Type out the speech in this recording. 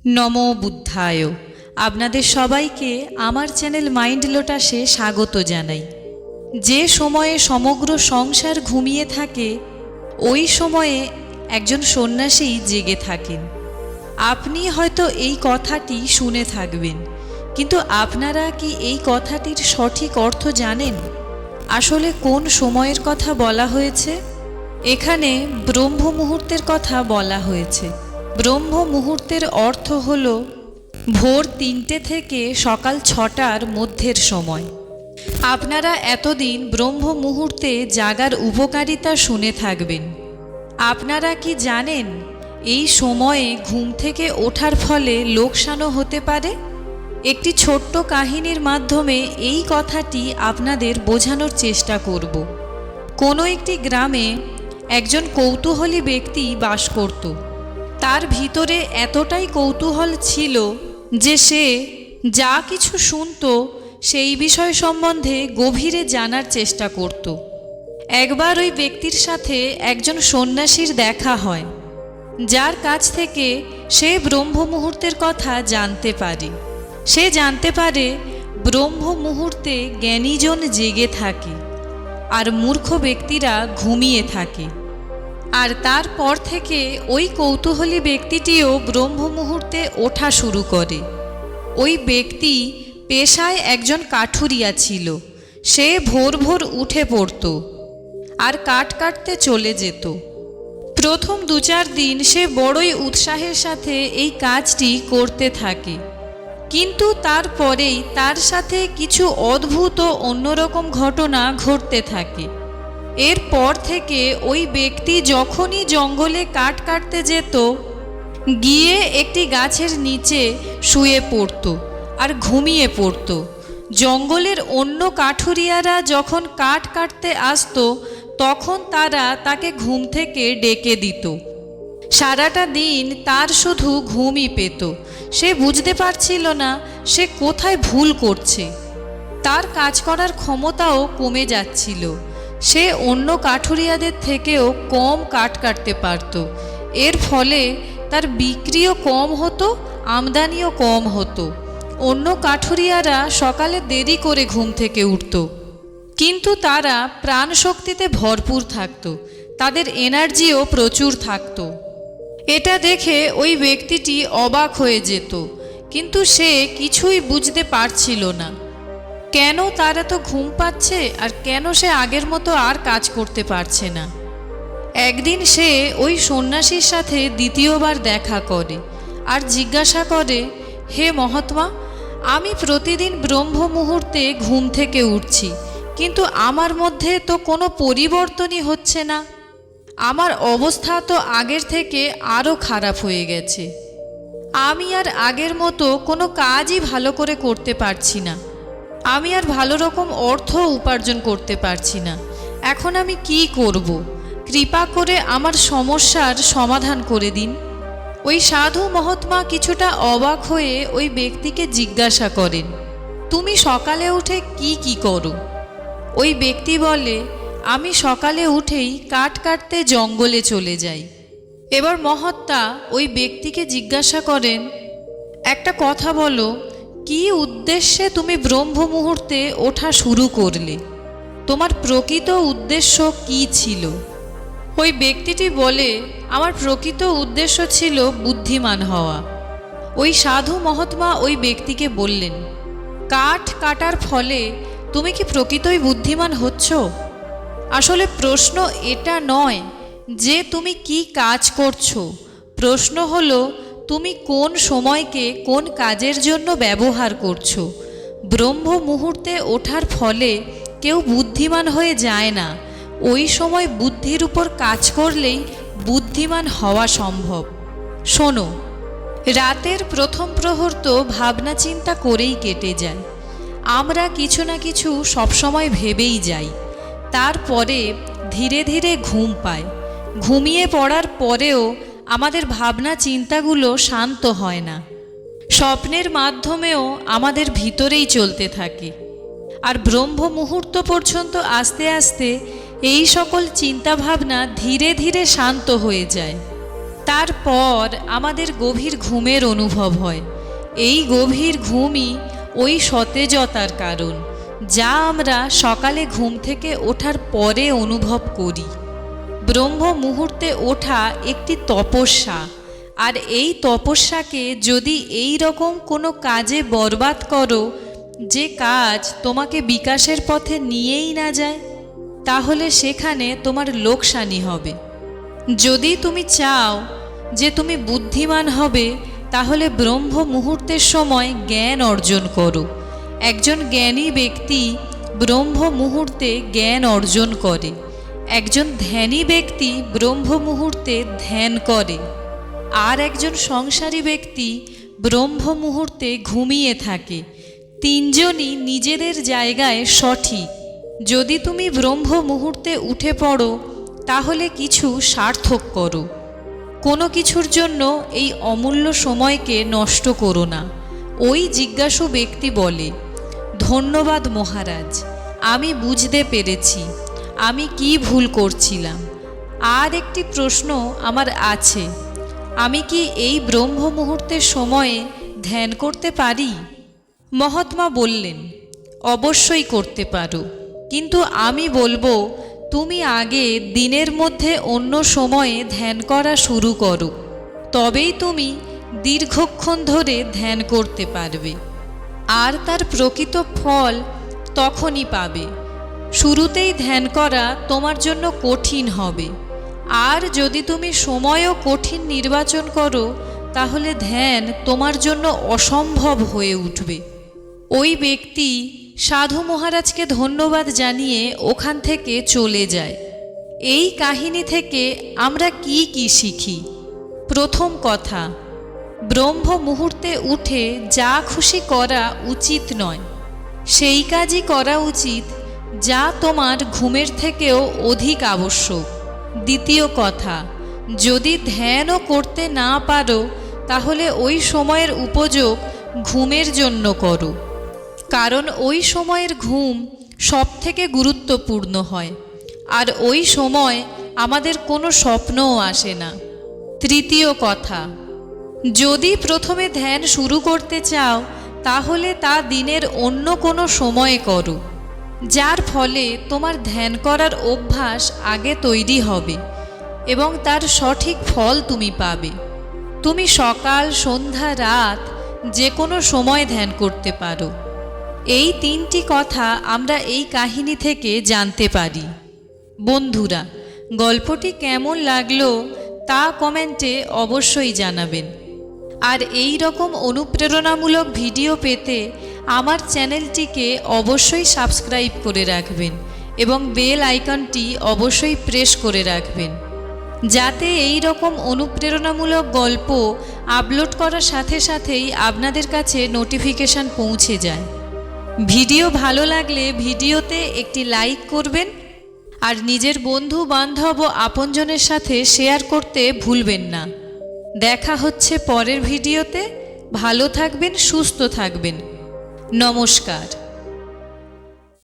নমো বুদ্ধায়। আপনাদের সবাইকে আমার চ্যানেল মাইন্ড লোটাসে স্বাগত জানাই। যে সময়ে সমগ্র সংসার ঘুমিয়ে থাকে ওই সময়ে একজন সন্ন্যাসী জেগে থাকেন। আপনি হয়তো এই কথাটি শুনে থাকবেন, কিন্তু আপনারা কি এই কথাটির সঠিক অর্থ জানেন? আসলে কোন সময়ের কথা বলা হয়েছে? এখানে ব্রহ্ম মুহূর্তের কথা বলা হয়েছে। ব্রহ্ম মুহূর্তের অর্থ হল ভোর 3টে থেকে সকাল 6টার মধ্যের সময়। আপনারা এতদিন ব্রহ্ম মুহূর্তে জাগার উপকারিতা শুনে থাকবেন। আপনারা কি জানেন এই সময়ে ঘুম থেকে ওঠার ফলে লোকসানও হতে পারে? একটি ছোট্ট কাহিনীর মাধ্যমে এই কথাটি আপনাদের বোঝানোর চেষ্টা করব। কোনো একটি গ্রামে একজন কৌতূহলী ব্যক্তি বাস করত। তার ভিতরে এতটাই কৌতূহল ছিল যে সে যা কিছু শুনত সেই বিষয় সম্বন্ধে গভীরে জানার চেষ্টা করত। একবার ওই ব্যক্তির সাথে একজন সন্ন্যাসীর দেখা হয়, যার কাছ থেকে সে ব্রহ্ম মুহূর্তের কথা জানতে পারে। সে জানতে পারে ব্রহ্ম মুহূর্তে জ্ঞানীজন জেগে থাকে আর মূর্খ ব্যক্তিরা ঘুমিয়ে থাকে। আর তারপর থেকে ওই কৌতূহলী ব্যক্তিটিও ব্রহ্ম মুহূর্তে ওঠা শুরু করে। ওই ব্যক্তি পেশায় একজন কাঠুরিয়া ছিল। সে ভোর ভোর উঠে পড়ত আর কাঠ কাটতে চলে যেত। প্রথম 2-4 দিন সে বড়ই উৎসাহের সাথে এই কাজটি করতে থাকে, কিন্তু তারপরেই তার সাথে কিছু অদ্ভুত ও অন্যরকম ঘটনা ঘটতে থাকে। এরপর থেকে ওই ব্যক্তি যখনই জঙ্গলে কাঠ কাটতে যেত, গিয়ে একটি গাছের নিচে শুয়ে পড়ত আর ঘুমিয়ে পড়ত। জঙ্গলের অন্য কাঠুরিয়ারা যখন কাঠ কাটতে আসতো তখন তারা তাকে ঘুম থেকে ডেকে দিত। সারাটা দিন তার শুধু ঘুমই পেত। সে বুঝতে পারছিল না সে কোথায় ভুল করছে। তার কাজ করার ক্ষমতাও কমে যাচ্ছিল। সে অন্য কাঠুরিয়াদের থেকেও কম কাঠ কাটতে পারত। এর ফলে তার বিক্রিও কম হতো, আমদানিও কম হতো। অন্য কাঠুরিয়ারা সকালে দেরি করে ঘুম থেকে উঠত, কিন্তু তারা প্রাণশক্তিতে ভরপুর থাকত, তাদের এনার্জিও প্রচুর থাকত। এটা দেখে ওই ব্যক্তিটি অবাক হয়ে যেত, কিন্তু সে কিছুই বুঝতে পারছিল না। কেন তার এত ঘুম পাচ্ছে আর কেন সে আগের মতো আর কাজ করতে পারছে না। একদিন সে ওই সন্ন্যাসীর সাথে দ্বিতীয়বার দেখা করে আর জিজ্ঞাসা করে, হে মহাত্মা, আমি প্রতিদিন ব্রহ্ম মুহূর্তে ঘুম থেকে উঠছি, কিন্তু আমার মধ্যে তো কোনো পরিবর্তনই হচ্ছে না। আমার অবস্থা তো আগের থেকে আরও খারাপ হয়ে গেছে। আমি আর আগের মতো কোনো কাজই ভালো করে করতে পারছি না। আমি আর ভালো রকম অর্থ উপার্জন করতে পারছি না। এখন আমি কি করব? কৃপা করে আমার সমস্যার সমাধান করে দিন। ওই সাধু মহাত্মা কিছুটা অবাক হয়ে ওই ব্যক্তিকে জিজ্ঞাসা করেন, তুমি সকালে উঠে কি করো? ওই ব্যক্তি বলে, আমি সকালে উঠেই কাঠ কাটতে জঙ্গলে চলে যাই। এবার মহাত্মা ওই ব্যক্তিকে জিজ্ঞাসা করেন, একটা কথা বলো, কি উদ্দেশ্যে তুমি ব্রহ্ম মুহূর্তে ওঠা শুরু করলে? তোমার প্রকৃত উদ্দেশ্য কি ছিল? ওই ব্যক্তিটি বলে, আমার প্রকৃত উদ্দেশ্য ছিল বুদ্ধিমান হওয়া। ওই সাধু মহাত্মা ওই ব্যক্তিকে বললেন, কাঠ কাটার ফলে তুমি কি প্রকৃতই বুদ্ধিমান হচ্ছ? আসলে প্রশ্ন এটা নয় যে তুমি কি কাজ করছো। প্রশ্ন হলো তুমি কোন সময়কে কোন কাজের জন্য ব্যবহার করছো। ব্রহ্ম মুহূর্তে ওঠার ফলে কেউ বুদ্ধিমান হয়ে যায় না। ওই সময় বুদ্ধির উপর কাজ করলেই বুদ্ধিমান হওয়া সম্ভব। শোনো, রাতের প্রথম প্রহর তো ভাবনা চিন্তা করেই কেটে যায়। আমরা কিছু না কিছু সবসময় ভেবেই যাই, তারপরে ধীরে ধীরে ঘুম পায়। ঘুমিয়ে পড়ার পরেও আমাদের ভাবনা চিন্তাগুলো শান্ত হয় না। স্বপ্নের মাধ্যমেও আমাদের ভিতরেই চলতে থাকে। আর ব্রহ্ম মুহূর্ত পর্যন্ত আস্তে আস্তে এই সকল চিন্তাভাবনা ধীরে ধীরে শান্ত হয়ে যায়। তারপর আমাদের গভীর ঘুমের অনুভব হয়। এই গভীর ঘুমই ওই সতেজতার কারণ, যা আমরা সকালে ঘুম থেকে ওঠার পরে অনুভব করি। ব্রহ্ম মুহূর্তে ওঠা একটি তপস্যা, আর এই তপস্যাকে যদি এই রকম কোনো কাজে বরবাদ করো যে কাজ তোমাকে বিকাশের পথে নিয়েই না যায়, তাহলে সেখানে তোমার লোকসানি হবে। যদি তুমি চাও যে তুমি বুদ্ধিমান হবে, তাহলে ব্রহ্ম মুহূর্তের সময় জ্ঞান অর্জন করো। একজন জ্ঞানী ব্যক্তি ব্রহ্ম মুহূর্তে জ্ঞান অর্জন করে। একজন ধ্যানী ব্যক্তি ব্রহ্ম মুহূর্তে ধ্যান করে। আর একজন সংসারী ব্যক্তি ব্রহ্ম মুহূর্তে ঘুমিয়ে থাকে। তিনজনই নিজেদের জায়গায় সঠিক। যদি তুমি ব্রহ্ম মুহূর্তে উঠে পড়ো, তাহলে কিছু সার্থক করো। কোনো কিছুর জন্য এই অমূল্য সময়কে নষ্ট করো না। ওই জিজ্ঞাসু ব্যক্তি বলে, ধন্যবাদ মহারাজ, আমি বুঝতে পেরেছি আমি কি ভুল করছিলাম। আর একটি প্রশ্ন আমার আছে, আমি কি এই ব্রহ্ম মুহূর্তের সময়ে ধ্যান করতে পারি? মহাত্মা বললেন, অবশ্যই করতে পারো, কিন্তু আমি বলবো তুমি আগে দিনের মধ্যে অন্য সময়ে ধ্যান করা শুরু করো, তবেই তুমি দীর্ঘক্ষণ ধরে ধ্যান করতে পারবে, আর তার প্রকৃত ফল তখনই পাবে। শুরুতেই ধ্যান করা তোমার জন্য কঠিন হবে, আর যদি তুমি সময়ও কঠিন নির্বাচন করো, তাহলে ধ্যান তোমার জন্য অসম্ভব হয়ে উঠবে। ওই ব্যক্তি সাধু মহারাজকে ধন্যবাদ জানিয়ে ওখান থেকে চলে যায়। এই কাহিনী থেকে আমরা কি কি শিখি? প্রথম কথা, ব্রহ্ম মুহূর্তে উঠে যা খুশি করা উচিত নয়, সেই কাজই করা উচিত যা তোমার ঘুমের থেকেও অধিক আবশ্যক। দ্বিতীয় কথা, যদি ধ্যানও করতে না পারো, তাহলে ওই সময়ের উপযোগ ঘুমের জন্য করো, কারণ ওই সময়ের ঘুম সবথেকে গুরুত্বপূর্ণ হয়, আর ওই সময় আমাদের কোনো স্বপ্নও আসে না। তৃতীয় কথা, যদি প্রথমে ধ্যান শুরু করতে চাও, তাহলে তা দিনের অন্য কোনো সময়ে করো, যার ফলে তোমার ধ্যান করার অভ্যাস আগে তৈরি হবে এবং তার সঠিক ফল তুমি পাবে। তুমি সকাল, সন্ধ্যা, রাত যে কোনো সময় ধ্যান করতে পারো। এই তিনটি কথা আমরা এই কাহিনী থেকে জানতে পারি। বন্ধুরা, গল্পটি কেমন লাগলো তা কমেন্টে অবশ্যই জানাবেন। আর এই রকম অনুপ্রেরণামূলক ভিডিও পেতে আমার চ্যানেলটিকে অবশ্যই সাবস্ক্রাইব করে রাখবেন এবং বেল আইকনটি অবশ্যই প্রেস করে রাখবেন, যাতে এই রকম অনুপ্রেরণামূলক গল্প আপলোড করার সাথে সাথেই আপনাদের কাছে নোটিফিকেশান পৌঁছে যায়। ভিডিও ভালো লাগলে ভিডিওতে একটি লাইক করবেন, আর নিজের বন্ধু বান্ধব ও আপনজনের সাথে শেয়ার করতে ভুলবেন না। দেখা হচ্ছে পরের ভিডিওতে। ভালো থাকবেন, সুস্থ থাকবেন। নমস্কার।